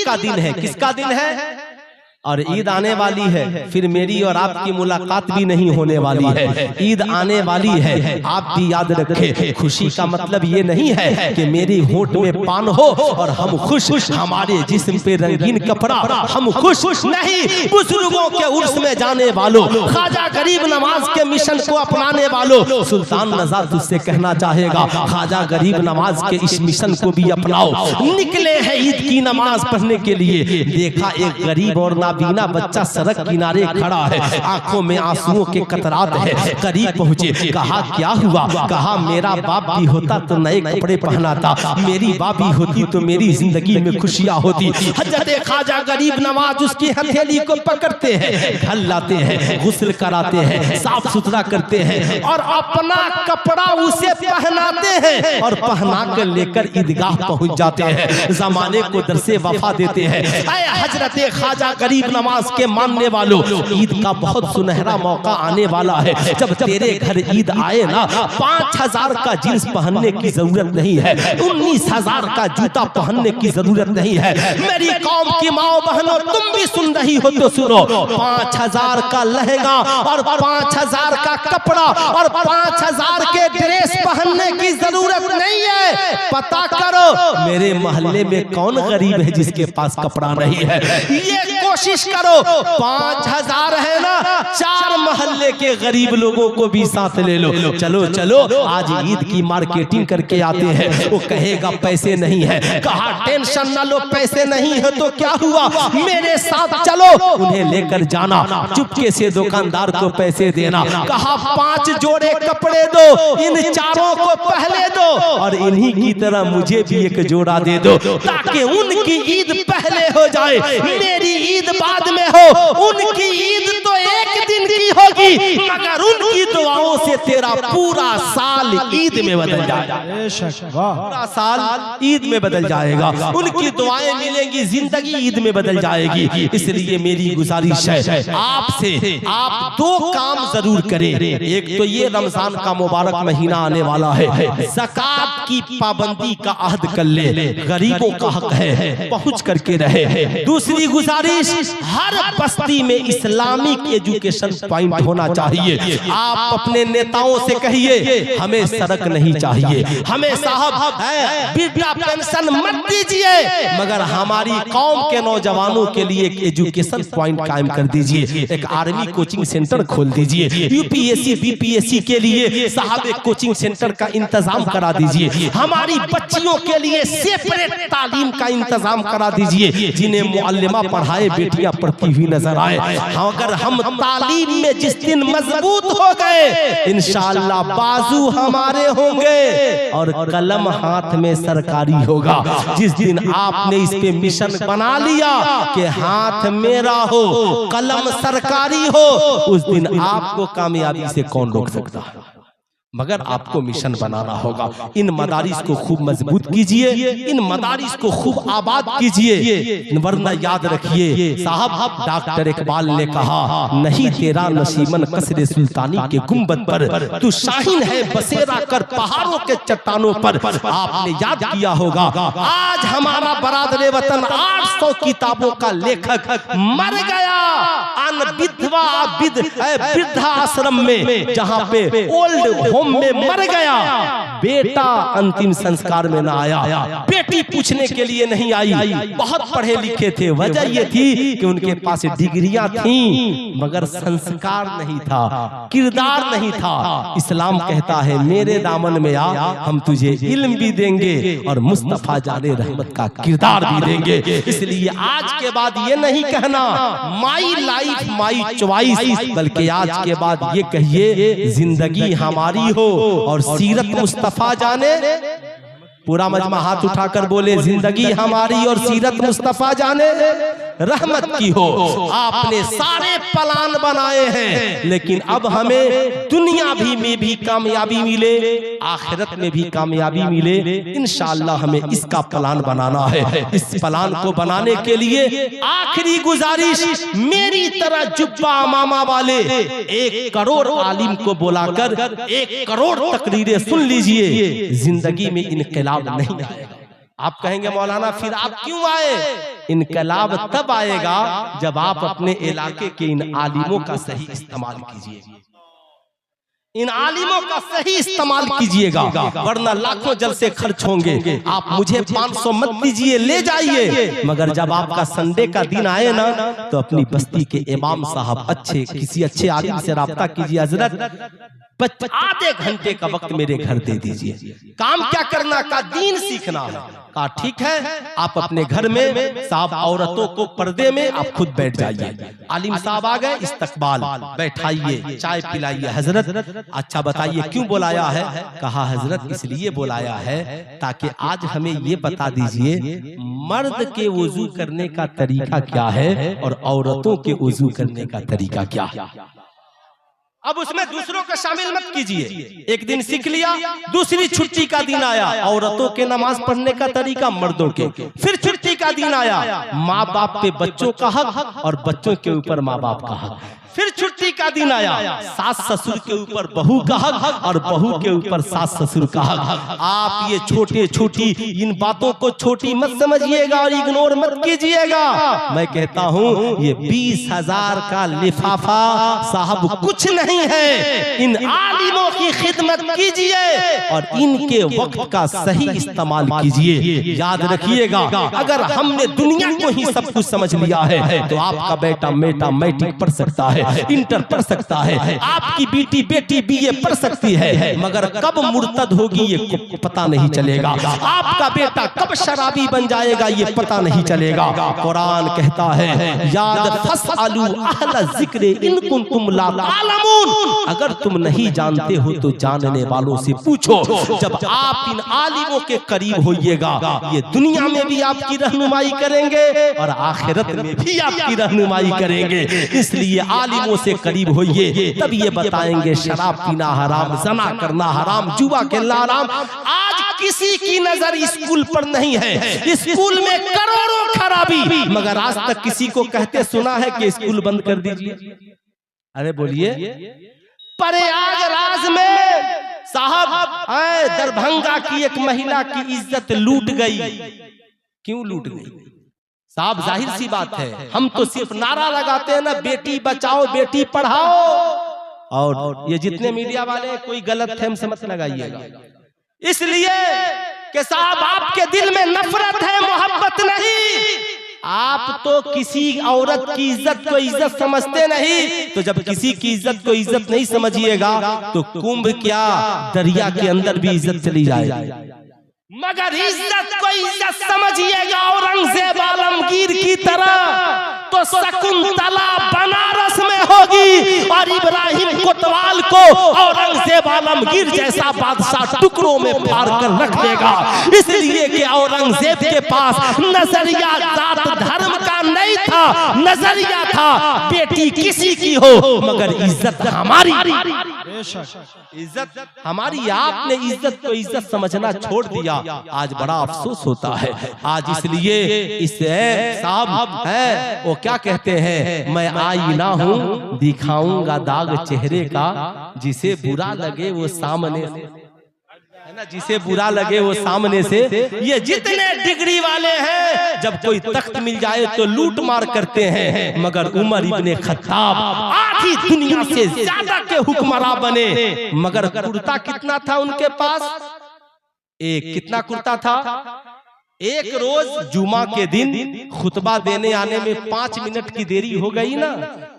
का दिन है। किसका दिन है? और ईद आने वाली है, फिर मेरी और आपकी मुलाकात भी नहीं होने वाली है। ईद आने वाली है, आप भी याद रखें, खुशी का मतलब ये नहीं है कि मेरी होंठ में पान हो और हम खुश, हमारे जिस्म पे रंगीन कपड़ा, हम खुश नहीं। बुजुर्गों के उर्स में जाने वालों, ख्वाजा गरीब नवाज के मिशन को अपनाने वालों, सुल्तान नज़ार तुझसे कहना चाहेगा, ख्वाजा गरीब नवाज के इस मिशन को भी अपनाओ। निकले हैं ईद की नमाज पढ़ने के लिए, देखा एक गरीब और नाबीना बच्चा सड़क किनारे खड़ा है, आंखों में आंसुओं के कतरात है। करीब पहुंचे, कहा क्या हुआ? कहा मेरा बाप भी होता तो नए कपड़े पहनाता, मेरी बाबी होती तो मेरी जिंदगी में खुशियां होती। हजरत ख्वाजा गरीब नवाज उसकी हथेली को पकड़ते हैं, घर लाते हैं, गुस्ल कराते हैं, साफ सुथरा करते हैं और अपना कपड़ा उसे पहनाते हैं और पहना कर लेकर ईदगाह पहुंच जाते हैं। जमाने को दरसे वफा देते हैं। हजरत ख्वाजा गरीब नवाज के मानने वालों, ईद का बहुत सुनहरा मौका आने वाला है। जब तेरे घर ईद आए ना, 5000 का जींस पहनने की जरूरत नहीं है, 19,000 का जूता पहनने की जरूरत नहीं है। मेरी कौम की माओ बहनों, तुम भी सुन रही हो तो सुनो, 5000 का लहंगा और 5000 का कपड़ा और 5000 के ड्रेस पहनने की जरूरत नहीं है। पता करो मेरे मोहल्ले में कौन गरीब है जिसके पास कपड़ा नहीं है। ये कोशिश करो, 5000 है ना, 4 मोहल्ले के गरीब लोगों को भी साथ ले लो। चलो चलो आज ईद की मार्केटिंग करके आते हैं। वो कहेगा पैसे नहीं है, कहा टेंशन ना लो, पैसे नहीं है तो क्या हुआ, मेरे साथ चलो। उन्हें लेकर जाना, चुपके से दुकानदार को पैसे देना, कहा 5 जोड़े कपड़े दो, इन चारों को पहले दो और इन्हीं की तरह मुझे भी एक जोड़ा दे दो, ताकि उनकी ईद पहले हो जाए, मेरी ईद बाद में हो। उनकी ईद तो एक दिन की होगी, मगर उनकी दुआओं से तेरा पूरा साल ईद में बदल जाएगा। पूरा साल ईद में बदल जाएगा, उनकी दुआएं मिलेंगी, जिंदगी ईद में बदल जाएगी। इसलिए मेरी गुजारिश है आपसे, आप 2 काम जरूर करें। एक तो ये रमजान का मुबारक महीना आने वाला है, ज़कात की पाबंदी का अहद कर ले, गरीबों का हक है, पहुंच करके रहे। दूसरी गुजारिश, हर बस्ती में इस्लामिक एजुकेशन पॉइंट होना चाहिए। आप अपने नेताओं से कहिए हमें सड़क नहीं चाहिए, हमें साहब वृद्धा पेंशन मत दीजिए, मगर हमारी कौम के नौजवानों के लिए एक एजुकेशन पॉइंट कायम कर दीजिए, एक आर्मी कोचिंग सेंटर खोल दीजिए, यूपीएससी बीपीएससी के लिए साहब एक कोचिंग सेंटर का इंतजाम करा दीजिए, हमारी बच्चियों के लिए सेपरेट तालीम का इंतजाम करा दीजिए, जिन्हें मुअल्लिमा पढ़ाए बेटियां पढ़ती हुई नजर आए। अगर हम तालीम में जिस दिन मजबूत हो गए, इंशाअल्लाह बाजू हमारे होंगे और कलम हाथ में सरकारी होगा। जिस दिन आपने इस पे मिशन बना लिया कि हाथ मेरा हो, कलम सरकारी हो, उस दिन आपको कामयाबी से कौन रोक सकता है? मगर आपको मिशन बनाना होगा। इन मदारिस को खूब मजबूत कीजिए, इन मदारिस को खूब आबाद कीजिए, वरना याद रखिए साहब, डॉक्टर इकबाल ने कहा, नहीं तेरा नसीमन कसरे सुल्तानी के गुंबद पर, तू शाहीन है बसेरा कर पहाड़ों के चट्टानों पर। आपने याद किया होगा, आज हमारा बरादरे वतन 800 किताबों का लेखक मर गया वृद्धा आश्रम में, जहाँ पे ओल्ड में मर गया। बेटा अंतिम संस्कार में ना आया, बेटी पूछने के लिए नहीं आई। बहुत पढ़े लिखे थे, वजह ये थी कि उनके पास डिग्रियां थीं मगर संस्कार नहीं था, किरदार नहीं था। इस्लाम कहता है मेरे दामन में आ, हम तुझे इल्म भी देंगे और मुस्तफा जाने रहमत का किरदार भी देंगे। इसलिए आज के बाद ये नहीं कहना माई लाइफ माई चॉइस, बल्कि आज के बाद ये कहिए जिंदगी हमारी हो और सीरत मुस्तफा जाने। पूरा मजमा हाथ उठाकर बोले जिंदगी हमारी और सीरत मुस्तफा जाने रहमत की हो। आपने सारे प्लान बनाए हैं, लेकिन अब हमें दुनिया में भी कामयाबी मिले, आखिरत में भी कामयाबी मिले, इंशाअल्लाह हमें इसका प्लान बनाना है। इस प्लान को बनाने के लिए आखिरी गुजारिश, मेरी तरह जुब्बा मामा वाले 1 करोड़ आलिम को बुलाकर 1 करोड़ तकरीरें सुन लीजिए। जिंदगी में इनकलाब नहीं आएगा, आप कहेंगे मौलाना फिर आप क्यों आए? इनकलाब तब आएगा जब आप अपने इलाके के इन आलिमों का सही इस्तेमाल कीजिए, इन आलिमों का सही इस्तेमाल कीजिएगा, वरना लाखों जलसे खर्च होंगे। आप मुझे 500 मत दीजिए, ले जाइए, मगर जब आपका संडे का दिन आए ना तो अपनी बस्ती के इमाम साहब अच्छे किसी अच्छे आदमी से राब्ता कीजिए, हजरत आधे घंटे का वक्त मेरे घर दे दीजिए, काम क्या करना का दीन सीखना है। कहा ठीक है, आप अपने घर में साहब औरतों को पर्दे में आप खुद बैठ जाइए। आलिम साहब आ गए, इस्तकबाल, बैठाइए, चाय पिलाइए। हजरत अच्छा बताइए क्यों बुलाया है? कहा हजरत इसलिए बुलाया है ताकि आज हमें ये बता दीजिए मर्द के वुजू करने का तरीका क्या है और औरतों के वुजू करने का तरीका क्या है। अब उसमें दूसरों को शामिल मत कीजिए। एक दिन सीख लिया, दूसरी छुट्टी का दिन आया, औरतों के नमाज पढ़ने का तरीका, मर्दों के। फिर छुट्टी का दिन आया, माँ बाप पे बच्चों का हक और बच्चों के ऊपर माँ बाप का हक। फिर छुट्टी का दिन आया, सास ससुर के ऊपर बहू का हक और बहू के ऊपर सास ससुर का हक। आप ये छोटे छोटी इन बातों को छोटी मत समझिएगा और इग्नोर मत कीजिएगा। मैं कहता हूँ ये 20,000 का लिफाफा साहब कुछ नहीं है। इन आलिमों की खिदमत कीजिए और इनके वक्त का सही इस्तेमाल कीजिए। याद रखिएगा, अगर हमने दुनिया को ही सब कुछ समझ लिया है तो आपका बेटा मेटा मैट्रिक पढ़ सकता है, इंटर पढ़ सकता है, आपकी बेटी बीए पढ़ सकती है, मगर कब मुर्तद होगी ये पता नहीं चलेगा। आपका बेटा कब शराबी बन जाएगा ये पता नहीं चलेगा। कुरान कहता है याद फसअलू अहल ज़िक्र इन कुंतुम ला तालमून, अगर तुम नहीं जानते हो तो जानने वालों से पूछो। जब आप इन आलिमों के करीब होइएगा, ये दुनिया में भी आपकी रहनुमाई करेंगे और आखिरत में भी आपकी रहनुमाई करेंगे। इसलिए आलिमों से करीब होइए, तब ये बताएंगे शराब पीना हराम, ज़ना करना हराम, जुआ खेलना हराम। आज किसी की नजर स्कूल पर नहीं है, स्कूल में करोड़ों खराबी, मगर आज तक किसी को कहते सुना है कि स्कूल बंद कर दीजिए? अरे बोलिए। प्रयागराज में साहब दरभंगा की एक महिला की इज्जत लूट गई। क्यों लूट गई साहब? जाहिर सी बात है, हम तो सिर्फ नारा लगाते हैं ना, बेटी बचाओ बेटी पढ़ाओ, और ये जितने मीडिया वाले कोई गलत फहम से मत लगाइएगा। इसलिए कि साहब आपके दिल में नफरत है, मोहब्बत नहीं। आप तो किसी औरत की इज्जत को इज्जत समझते नहीं, तो जब किसी की इज्जत को इज्जत नहीं समझिएगा तो कुंभ क्या दरिया के अंदर भी इज्जत चली जाएगी। मगर इज्जत को इज्जत समझिएगा औरंगजेब आलमगीर की तरह, तो शकुंतला बनारस में होगी और इब्राहिम कोतवाल को औरंगजेब आलमगीर जैसा बादशाह टुकड़ों में फाड़ कर रख देगा। इसलिए कि औरंगजेब के पास नजरिया जात धर्म का नहीं था, नजरिया था बेटी किसी की हो मगर इज्जत हमारी। इज्जत हमारी। आपने इज्जत को इज्जत समझना छोड़ दिया, आज बड़ा अफसोस होता है। आज इसलिए इस साहब है वो क्या कहते हैं, मैं आईना हूँ दिखाऊंगा दाग चेहरे का, जिसे बुरा लगे वो सामने से, है ना, जिसे बुरा लगे वो सामने से। ये जितने डिग्री वाले हैं जब कोई तख्त मिल जाए तो लूट मार करते हैं, मगर उमर इब्ने खत्ताब आधी दुनिया से ज्यादा के हुक्मरां बने, मगर कुर्ता कितना था उनके पास? एक कितना कुर्ता था? एक रोज जुमा के दिन खुतबा देने आने में 5 मिनट की देरी हो गई ना,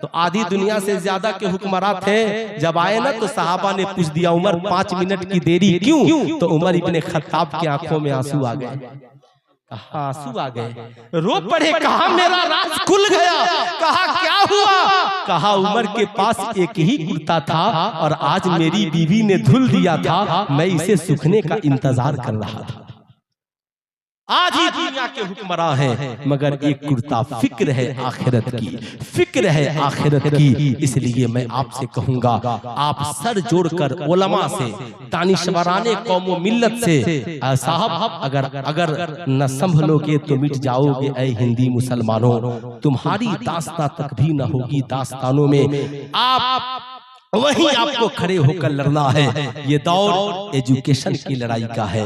तो आधी दुनिया से ज्यादा के हुक्मरां थे। जब आए ना तो सहाबा ने पूछ दिया उमर 5 मिनट की देरी क्यों? तो उमर इब्ने खत्ताब की आंखों में आंसू आ गए। कहा आंसू आ गए, रो पड़े। कहा मेरा राज खुल गया। कहा क्या हुआ? कहा उमर के पास एक ही कुर्ता था और आज मेरी बीवी ने धुल दिया था, मैं इसे सूखने का इंतजार कर रहा था। आज ही दुनिया के हुक्मरां हैं, मगर एक कुर्ता फिक्र है आखिरत की, फिक्र है आखिरत की। इसलिए मैं आपसे कहूंगा, आप सर जोड़कर उलमा से, दानिशवराने कौम मिल्लत से साहब अगर न संभलोगे तो मिट जाओगे ऐ हिंदी मुसलमानों। तुम्हारी दास्तां तक भी न होगी दास्तानों में, आप वहीं आपको खड़े होकर लड़ना है। ये दौर एजुकेशन की लड़ाई का है।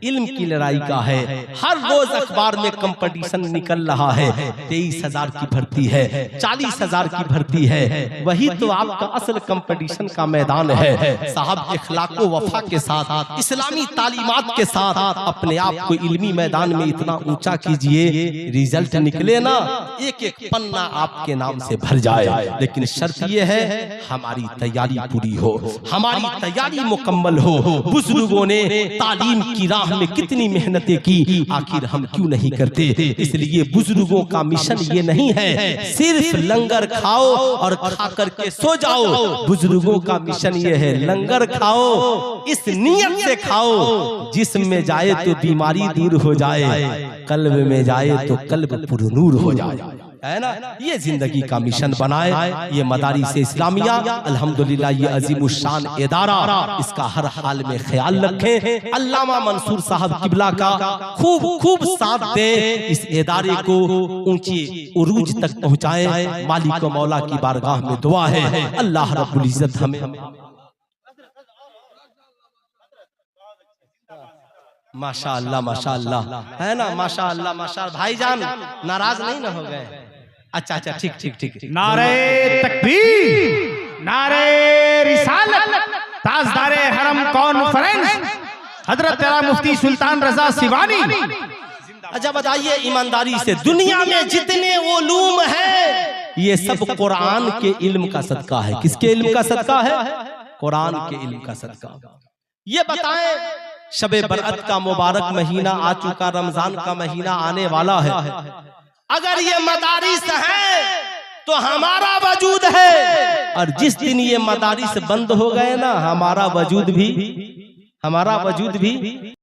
इल्म की लड़ाई का है। हर रोज अखबार में कंपटीशन निकल रहा है। 23,000 की भर्ती है, 40,000 की भर्ती है। वही तो आपका असल कंपटीशन का मैदान है। साहब इखलाक व वफा के साथ, इस्लामी तालीमात के साथ अपने आप को इल्मी मैदान में इतना ऊंचा कीजिए, रिजल्ट निकले ना, एक एक पन्ना आपके नाम से भर जाए। लेकिन शर्त यह है हमारी तैयारी पूरी हो, हमारी तैयारी मुकम्मल हो। बुजुर्गों ने तालीम की राह में कितनी मेहनतें की, आखिर हम क्यों नहीं करते? इसलिए बुजुर्गों का मिशन ये नहीं है सिर्फ लंगर खाओ और खा करके सो जाओ। बुजुर्गों का मिशन ये है लंगर खाओ, इस नियत से खाओ जिस्म में जाए तो बीमारी दूर हो जाए, कल्ब में जाए तो कल्ब पुरनूर हो जाए, है ना। ये जिंदगी का मिशन बनाए। ये मदारिस इस्लामिया अल्हम्दुलिल्लाह ये अजीमुशान इदारा, इसका हर हाल में ख्याल रखें। अल्लामा मंसूर साहब किबला का खूब खूब साथ दे, इस इदारे को ऊंची उरूज तक पहुंचाए। मालिक व मौला की बारगाह में दुआ है अल्लाह रब्बुल इज्जत हमें माशाअल्लाह माशाअल्लाह, है ना, माशाअल्लाह माशाअल्लाह। भाईजान नाराज नहीं ना हो गए? अच्छा अच्छा, ठीक ठीक ठीक। नारे तकबीर, नारे रिसालत, ताजदारे हरम कॉन्फ्रेंस हजरत तेरा मुफ्ती सुल्तान रजा सिवानी। अच्छा बताइए ईमानदारी से, दुनिया में जितने उलूम हैं ये सब कुरान के इल्म का सदका है। किसके इल्म का सदका है? कुरान के इल्म का सदका। ये बताएं, शबे बरअत का मुबारक महीना आ चुका, रमजान का महीना आने वाला है। अगर ये मदारिस है तो हमारा वजूद है, और जिस दिन ये मदारिस बंद हो गए ना, हमारा वजूद भी